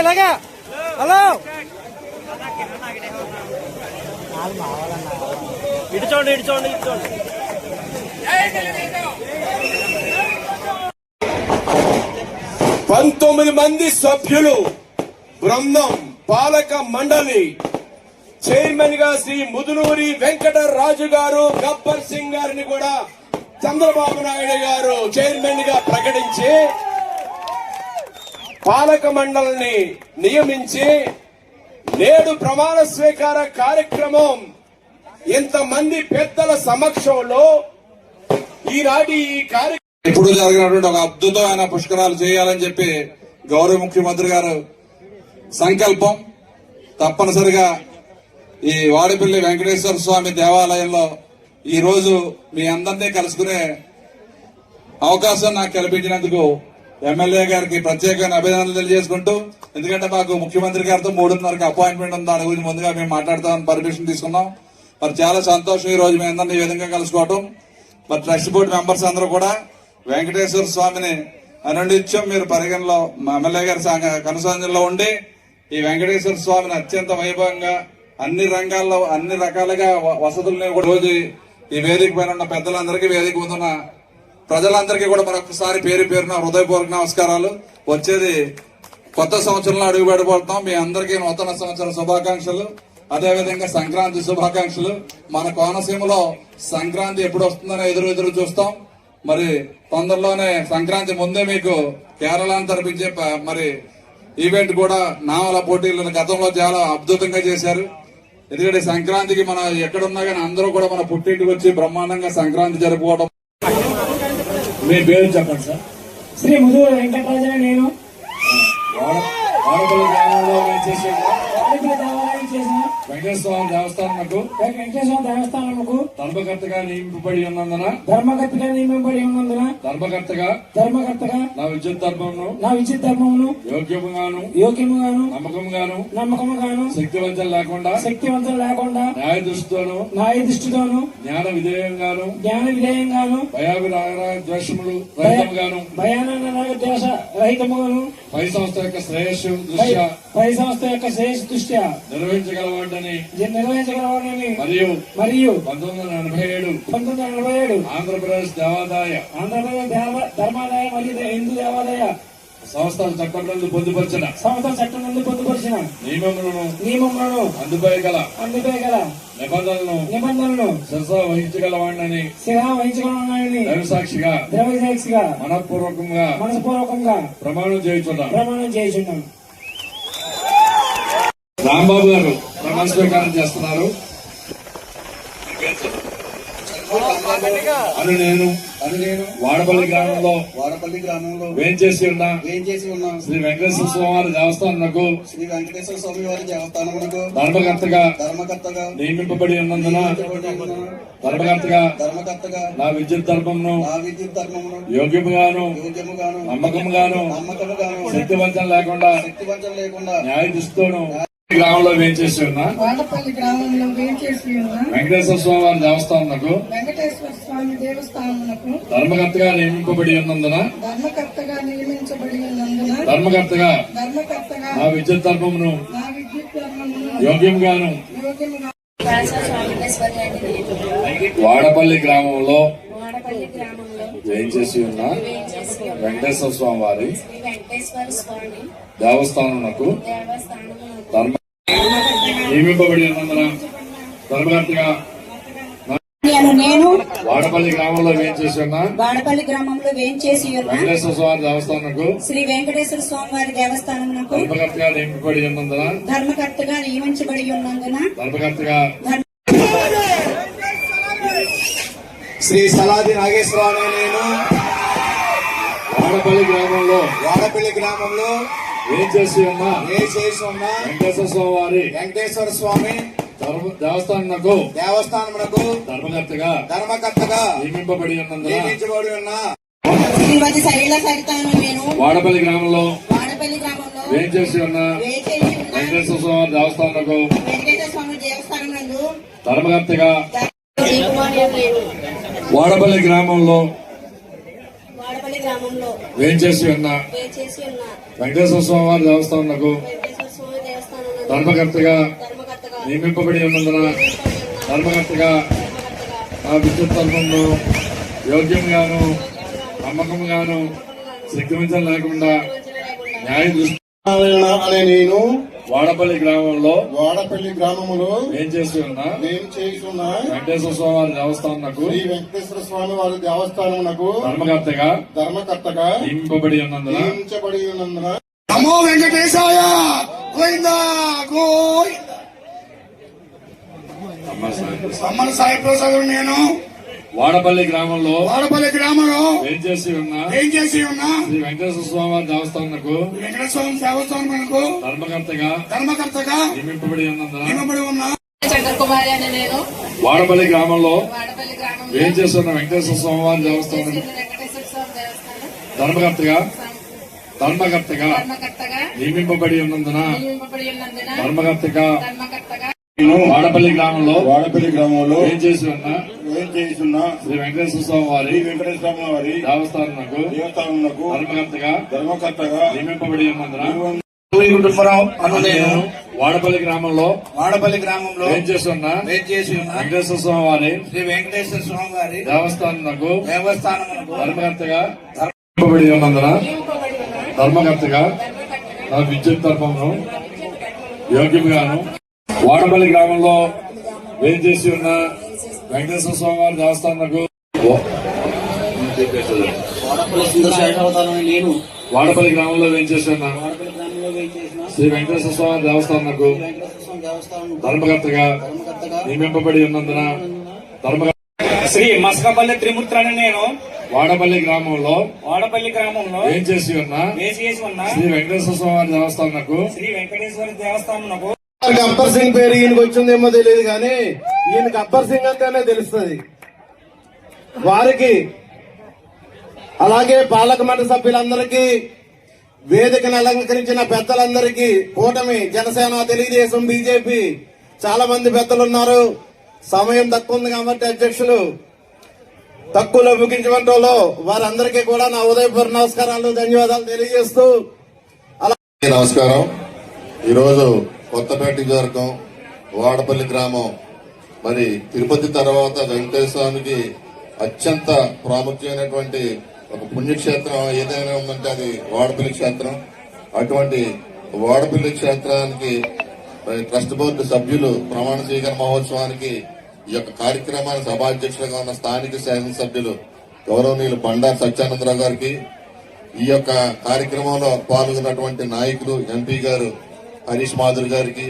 అలాగా హలో ఇటు చూడండి ఇటు చూడండి ఇటు చూడండి. 19 మంది సభ్యులు బృందం పాలక మండలి చైర్మన్ గా శ్రీ ముదునూరి వెంకటరాజు గారు, గబ్బర్ సింగ్ గారిని కూడా చంద్రబాబు నాయుడు గారు చైర్మన్ గా ప్రకటించి పాలక మండలిని నియమించి నేడు ప్రమాణ స్వీకార కార్యక్రమం ఇంతమంది పెద్దల సమక్షంలో ఈనాటి ఈ కార్యక్రమం ఇప్పుడు జరిగినటువంటి ఒక అద్భుతమైన పుష్కరాలు చేయాలని చెప్పి గౌరవ ముఖ్యమంత్రి గారు సంకల్పం. తప్పనిసరిగా ఈ వాడపల్లి వెంకటేశ్వర స్వామి దేవాలయంలో ఈ రోజు మీ అందరినీ కలుసుకునే అవకాశం నాకు కల్పించినందుకు ఎమ్మెల్యే గారికి ప్రత్యేకమైన అభినందనలు తెలియజేసుకుంటూ, ఎందుకంటే మాకు ముఖ్యమంత్రి గారితో 3:30కి అపాయింట్మెంట్ ఉంది. దాని గురించి ముందుగా మేము మాట్లాడతామని పర్మిషన్ తీసుకున్నాం. మరి చాలా సంతోషం ఈ రోజు మీ అందరినీ ఈ విధంగా కలుసుకోవటం. మరి ట్రస్ట్ బోర్డు మెంబర్స్ అందరూ కూడా వెంకటేశ్వర స్వామిని అనునిత్యం మీరు పరిగణలో ఎమ్మెల్యే గారి కనుసంధానంలో ఉండి ఈ వెంకటేశ్వర స్వామిని అత్యంత వైభవంగా అన్ని రంగాల్లో అన్ని రకాలుగా వసతులను కూడా రోజు ఈ వేదిక పైన ఉన్న పెద్దలందరికీ, వేదిక ముందున్న ప్రజలందరికీ కూడా మరొకసారి పేరు పేరున హృదయపూర్వక నమస్కారాలు. వచ్చేది కొత్త సంవత్సరంలో అడుగు పెడబోతున్నాం. మీ అందరికీ నూతన సంవత్సర శుభాకాంక్షలు, అదేవిధంగా సంక్రాంతి శుభాకాంక్షలు. మన కోనసీమలో సంక్రాంతి ఎప్పుడు వస్తుందని ఎదురు చూస్తాం. మరి తొందరలోనే సంక్రాంతి ముందే మీకు కేరళను తరపించే మరి ఈవెంట్ కూడా నావల పోటీలను గతంలో చాలా అద్భుతంగా చేశారు. ఎందుకంటే సంక్రాంతికి మనం ఎక్కడున్నా కానీ అందరూ కూడా మన పుట్టింటికి వచ్చి బ్రహ్మాండంగా సంక్రాంతి జరుపుకోవడం. మీ పేరు చెప్పండి సార్. శ్రీ ముదునూరి వెంకటరాజు. నేను వాడపల్లి గ్రామంలో చేసే వెంకటేశ్వర దేవస్థానంకు ధర్మకర్తగా నియమింపబడి ఉన్నందున ధర్మకర్తగా నా విద్యుత్ ధర్మమును యోగ్యముగాను నమ్మకముగాను శక్తివంతం లేకుండా న్యాయ దృష్టితోను జ్ఞాన విధేయంగాను ద్వేషములు రహితముగాను పై సంస్థ యొక్క శ్రేయస్సు దృష్ట్యా నిర్వహించగలవాడని మరియు 1987 ఆంధ్రప్రదేశ్ ధర్మాదాయ మరియు హిందూ దేవాదాయ సంస్థల చట్టం నందు పొందుపరిచిన నియమములను అందుపై గల నిబంధనలను శిరస వహించగలవాడని దైవసాక్షిగా మనఃపూర్వకంగా ప్రమాణం చేయుచున్నాను. రాంబాబు గారు ప్రమాణ స్వీకారం చేస్తున్నారు. అను నేను వాడపల్లి గ్రామంలో వేంచేసి ఉన్న శ్రీ వెంకటేశ్వర స్వామి వారి దేవస్థానమునకు ధర్మకర్తగా నియమింపబడి ఉన్నందున ధర్మకర్తగా నా విద్యుత్ ధర్మమును యోగ్యముగాను నమ్మకముగాను శక్తివంతం లేకుండా న్యాయ దృష్టితోను గ్రామంలో వేంచేసి ఉన్న వెంకటేశ్వర స్వామి వారి దేవస్థానమునకు ధర్మకర్తగా నియమింపబడి ఉన్నందున ధర్మకర్తగా నా విద్యుత్ ధర్మమును యోగ్యంగాను వాడపల్లి గ్రామంలో వేంచేసి ఉన్న వెంకటేశ్వర స్వామి వారి దేవస్థానమునకు నియమింపబడి ఉన్నందున ధర్మకర్తగా నేను వాడపల్లి గ్రామంలో వేంచేసి ఉన్న వెంకటేశ్వర స్వామి దేవస్థానకు శ్రీ వెంకటేశ్వర స్వామి వారి దేవస్థానమునకు ధర్మకర్తగా నియమింపబడి ఉన్నందున ధర్మకర్తగా నియమించబడి ఉన్నందున శ్రీ సలాది నాగేశ్వరరావు నేను వాడపల్లి గ్రామంలో వేంచేసి ఉన్న వెంకటేశ్వర స్వామి దేవస్థానమునకు ధర్మకర్తగా నియమింపబడి ఉన్న శ్రీమతి శైల సరితాను నేను వాడపల్లి గ్రామంలో వేంచేసి ఉన్న వెంకటేశ్వర స్వామి దేవస్థానమునకు ధర్మకర్తగా వాడపల్లి గ్రామంలో వేంచేసి ఉన్న వెంకటేశ్వర స్వామి వారి దేవస్థానమునకు ధర్మకర్తగా ధర్మకర్తగా నియమింపబడి ఉన్నందున ధర్మకర్తగా ఆ విద్యుత్ తరఫును యోగ్యంగాను నమ్మకంగాను శక్తివంచన లేకుండా న్యాయ దృష్టి అనే నేను వాడపల్లి గ్రామంలో వాడపల్లి గ్రామములో ఏం చేసి ఉన్నా నేను చేస్తున్న వెంకటేశ్వర స్వామి వారి దేవస్థానకు శ్రీ వెంకటేశ్వర స్వామి వారి దేవస్థానమునకు ధర్మకర్తగా నియమింపబడి ఉన్నందున నియమించబడి ఉన్నందున నమో వెంకటేశాయ గోవిందా గోవిందా. సమ్మల సాయి ప్రసాద్ నేను వాడపల్లి గ్రామంలో ఏం చేసి ఉన్నా శ్రీ వెంకటేశ్వర స్వామి వారి దేవస్థానకు వెంకటేశ్వర దేవస్థానమునకు ధర్మకర్తగా నియమింపబడి ఉన్న చంద్రకుమారి అని నేను వాడపల్లి గ్రామంలో వాడపల్లి గ్రామంలో ఏం చేస్తున్న వెంకటేశ్వర స్వామి వారి దేవస్థానం వెంకటేశ్వర స్వామి దేవస్థానం ధర్మకర్తగా ధర్మకర్తగా నియమింపబడి ఉన్నందున ధర్మకర్తగా ధర్మకర్తగా వాడపల్లి గ్రామంలో ఏం చేసి ఉన్న శ్రీ వెంకటేశ్వర స్వామి వారి దేవస్థానకు ధర్మకర్తగా నియమింపబడి ఉన్నందున నేను వాడపల్లి గ్రామంలో ఏం చేస్తున్న వెంకటేశ్వర స్వామి వారి శ్రీ వెంకటేశ్వర స్వామి వారి దేవస్థానకు దేవస్థానమునకు ధర్మకర్తగా నియమింపబడి ఉన్నందున ధర్మకర్తగా నా విద్యుత్ తరఫును యోగ్యంగాను వాడపల్లి గ్రామంలో ఏం చేసి ఉన్న వెంకటేశ్వర స్వామి వారి దేవస్థానకు నేను వాడపల్లి గ్రామంలో ఏం చేసి ఉన్న శ్రీ వెంకటేశ్వర స్వామి దేవస్థానకు ధర్మకర్తగా నియమింపబడి ఉన్నందున శ్రీ మస్కపల్లి త్రిమూర్తులని నేను వాడపల్లి గ్రామంలో ఏం చేసి ఉన్నా శ్రీ వెంకటేశ్వర స్వామి వారి దేవస్థానకు శ్రీ వెంకటేశ్వర దేవస్థానమునకు గబ్బర్ సింగ్ పేరు ఈయనకు వచ్చిందేమో తెలియదు కానీ ఈయన గబ్బర్ సింగ్ అంటేనే తెలుస్తుంది వారికి. అలాగే పాలక మండలి సభ్యులందరికీ, వేదికను అలంకరించిన పెద్దలందరికీ, కూటమి, జనసేన, తెలుగుదేశం, బీజేపీ చాలా మంది పెద్దలు ఉన్నారు. సమయం తక్కువ ఉంది కాబట్టి అధ్యక్షులు తక్కువలో ముగించడంలో వారందరికీ కూడా నా ఉదయపూర్వ నమస్కారాలు, ధన్యవాదాలు తెలియజేస్తూ నమస్కారం. ఈరోజు కొత్తపేట నియోజకవర్గం వాడపల్లి గ్రామం మరి తిరుపతి తర్వాత వెంకటేశ్వర స్వామికి అత్యంత ప్రాముఖ్యమైనటువంటి ఒక పుణ్యక్షేత్రం ఏదైనా ఉందంటే అది వాడపల్లి క్షేత్రం. అటువంటి వాడపల్లి క్షేత్రానికి ట్రస్ట్ బోర్డు సభ్యులు ప్రమాణ స్వీకార మహోత్సవానికి ఈ యొక్క కార్యక్రమానికి సభాధ్యక్షులుగా ఉన్న స్థానిక శాసనసభ్యులు గౌరవనీయులు బండారు సత్యానందరావు గారికి, ఈ యొక్క కార్యక్రమంలో పాల్గొన్నటువంటి నాయకులు ఎంపీ గారు హరీష్ మాధురి గారికి,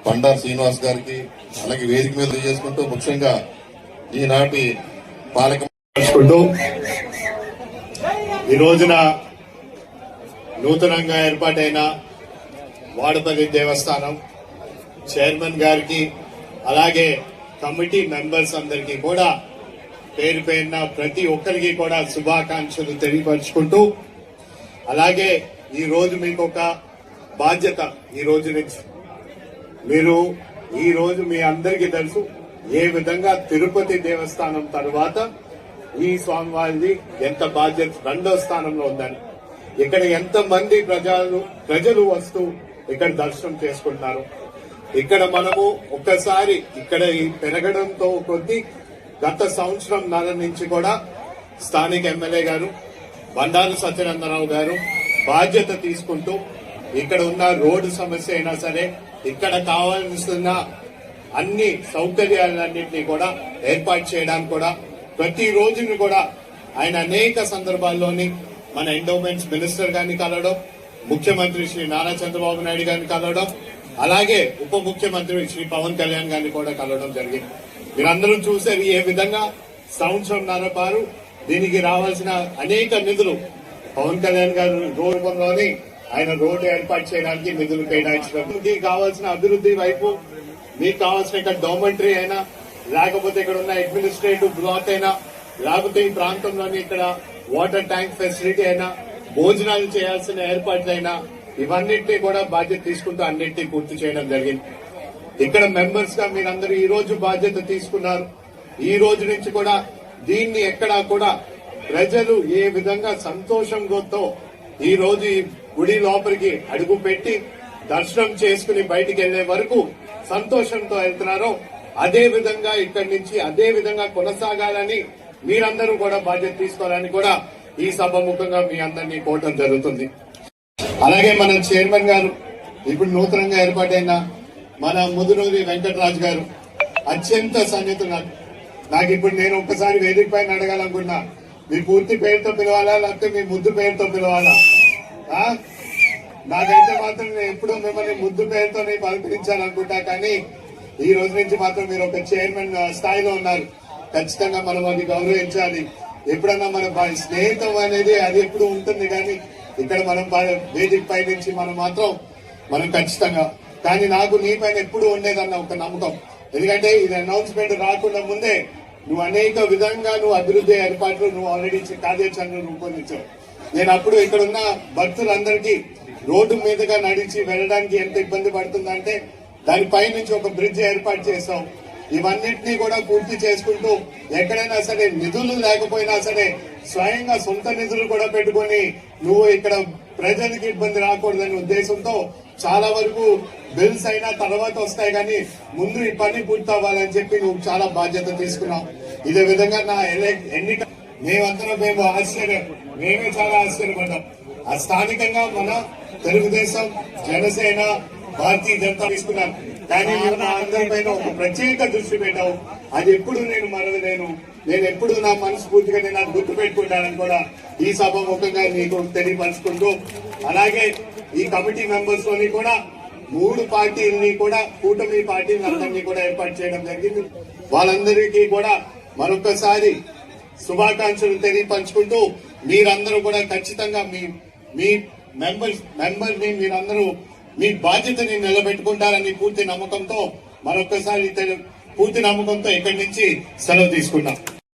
బండారు శ్రీనివాస్ గారికి, అలాగే వేదిక మీద చేసుకుంటూ ముఖ్యంగా ఈనాటి పాలక ఈ రోజున నూతనంగా ఏర్పాటైన వాడపల్లి దేవస్థానం చైర్మన్ గారికి, అలాగే కమిటీ మెంబర్స్ అందరికీ కూడా పేరు పేరున ప్రతి ఒక్కరికి కూడా శుభాకాంక్షలు తెలియపరుచుకుంటూ, అలాగే ఈ రోజు మీకు ఒక బాధ్యత. ఈ రోజు నుంచి ఈ రోజు మీ అందరికీ తెలుసు ఏ విధంగా తిరుపతి దేవస్థానం తర్వాత ఈ స్వామివారిది ఎంత బాధ్యత రెండో స్థానంలో ఉందని. ఇక్కడ ఎంత మంది ప్రజలు వస్తూ ఇక్కడ దర్శనం చేసుకుంటున్నారు. ఇక్కడ మనము ఒక్కసారి ఇక్కడ ఈ పెరగడంతో కొద్దీ గత సంవత్సరం నుంచి కూడా స్థానిక ఎమ్మెల్యే గారు బండారు సత్యనందరావు గారు బాధ్యత తీసుకుంటూ ఇక్కడ ఉన్న రోడ్డు సమస్య అయినా సరే, ఇక్కడ కావాల్సిన అన్ని సౌకర్యాలన్నింటినీ కూడా ఏర్పాటు చేయడానికి కూడా ప్రతి రోజుని కూడా ఆయన అనేక సందర్భాల్లోని మన ఎండోమెంట్స్ మినిస్టర్ గారిని కలవడం, ముఖ్యమంత్రి శ్రీ నారా చంద్రబాబు నాయుడు గారిని కలవడం, అలాగే ఉప ముఖ్యమంత్రి శ్రీ పవన్ కళ్యాణ్ గారిని కూడా కలవడం జరిగింది. మీరందరూ చూశారు ఏ విధంగా సంవత్సరంన్నర పాటు దీనికి రావాల్సిన అనేక నిధులు పవన్ కళ్యాణ్ గారు రూపంలోని ఆయన రోడ్డు ఏర్పాటు చేయడానికి నిధులు కేటాయించడం, మీకు కావాల్సిన అభివృద్ధి వైపు మీకు కావాల్సిన ఇక్కడ డోమెంటరీ అయినా, లేకపోతే ఇక్కడ ఉన్న అడ్మినిస్ట్రేటివ్ బ్లాక్ అయినా, లేకపోతే ఈ ప్రాంతంలోని ఇక్కడ వాటర్ ట్యాంక్ ఫెసిలిటీ అయినా, భోజనాలు చేయాల్సిన ఏర్పాట్లైనా, ఇవన్నింటినీ కూడా బాధ్యత తీసుకుంటూ అన్నింటినీ పూర్తి చేయడం జరిగింది. ఇక్కడ మెంబర్స్ గా మీరందరూ ఈ రోజు బాధ్యత తీసుకున్నారు. ఈ రోజు నుంచి కూడా దీన్ని ఎక్కడా కూడా ప్రజలు ఏ విధంగా సంతోషంతో ఈ రోజు ఈ గుడి లోపలికి అడుగు పెట్టి దర్శనం చేసుకుని బయటికి వెళ్లే వరకు సంతోషంతో వెళ్తున్నారో అదే విధంగా ఇక్కడి నుంచి అదే విధంగా కొనసాగాలని మీరందరూ కూడా బాధ్యత తీసుకోవాలని కూడా ఈ సభాముఖంగా మీ అందరినీ కోరటం జరుగుతుంది. అలాగే మన చైర్మన్ గారు ఇప్పుడు నూతనంగా ఏర్పాటైన మన ముదునూరి వెంకటరాజు గారు అత్యంత సన్నిహితులు. నాకు ఇప్పుడు నేను ఒక్కసారి వేదిక పైన అడగాలనుకున్నా, మీ పూర్తి పేరుతో పిలవాలా లేకపోతే మీ ముద్దు పేరుతో పిలవాలా? నాకైతే మాత్రం నేను ఎప్పుడూ మిమ్మల్ని ముద్దు పేరుతో పలకరించాలనుకుంటా, కానీ ఈ రోజు నుంచి మాత్రం మీరు ఒక చైర్మన్ స్థాయిలో ఉన్నారు. ఖచ్చితంగా మనం అది గౌరవించాలి. ఎప్పుడన్నా మన స్నేహితం అనేది అది ఎప్పుడు ఉంటుంది, కానీ ఇక్కడ మనం వేదిక పై నుంచి మనం ఖచ్చితంగా. కానీ నాకు నీ పైన ఎప్పుడు ఉండేదన్న ఒక నమ్మకం. ఎందుకంటే ఇది అనౌన్స్మెంట్ రాకుండా ముందే నువ్వు అనేక విధంగా అభివృద్ధి ఏర్పాట్లు నువ్వు ఆల్రెడీ కార్యాచరణ రూపొందించావు. నేను అప్పుడు ఇక్కడ ఉన్న భక్తులందరికీ రోడ్డు మీదుగా నడిచి వెళ్ళడానికి ఎంత ఇబ్బంది పడుతుందంటే దానిపై నుంచి ఒక బ్రిడ్జ్ ఏర్పాటు చేశావు. ఇవన్నింటినీ కూడా పూర్తి చేసుకుంటూ ఎక్కడైనా సరే నిధులు లేకపోయినా సరే స్వయంగా సొంత నిధులు కూడా పెట్టుకుని నువ్వు ఇక్కడ ప్రజలకు ఇబ్బంది రాకూడదనే ఉద్దేశంతో చాలా వరకు బిల్స్ అయినా తర్వాత వస్తాయి, కానీ ముందు ఈ పని పూర్తి అవ్వాలని చెప్పి నువ్వు చాలా బాధ్యత తీసుకున్నావు. ఇదే విధంగా నా ఎన్నిక మేమే చాలా ఆశ్చర్యపడ్డాం. ఆ స్థానికంగా మన తెలుగుదేశం, జనసేన, భారతీయ జనతా తీసుకున్నాను, కానీ మీరు నా అందరిపైన ఒక ప్రత్యేక దృష్టి పెట్టావు. అది ఎప్పుడు నేను మరవలేను. నేను ఎప్పుడు నా మనస్ఫూర్తిగా నేను అది గుర్తు పెట్టుకుంటానని కూడా ఈ సభాముఖంగా నీకు తెలియపరుచుకుంటూ, అలాగే ఈ కమిటీ మెంబర్స్ లోని కూడా 3 పార్టీలని కూడా కూటమి పార్టీలందరినీ కూడా ఏర్పాటు చేయడం జరిగింది. వాళ్ళందరికీ కూడా మరొకసారి శుభాకాంక్షలు తెలియపరుచుకుంటూ మీరందరూ కూడా ఖచ్చితంగా మీ మెంబర్ని మీరందరూ మీ బాధ్యతని నిలబెట్టుకుంటారని పూర్తి నమ్మకంతో ఇక్కడి నుంచి సెలవు తీసుకున్నాం.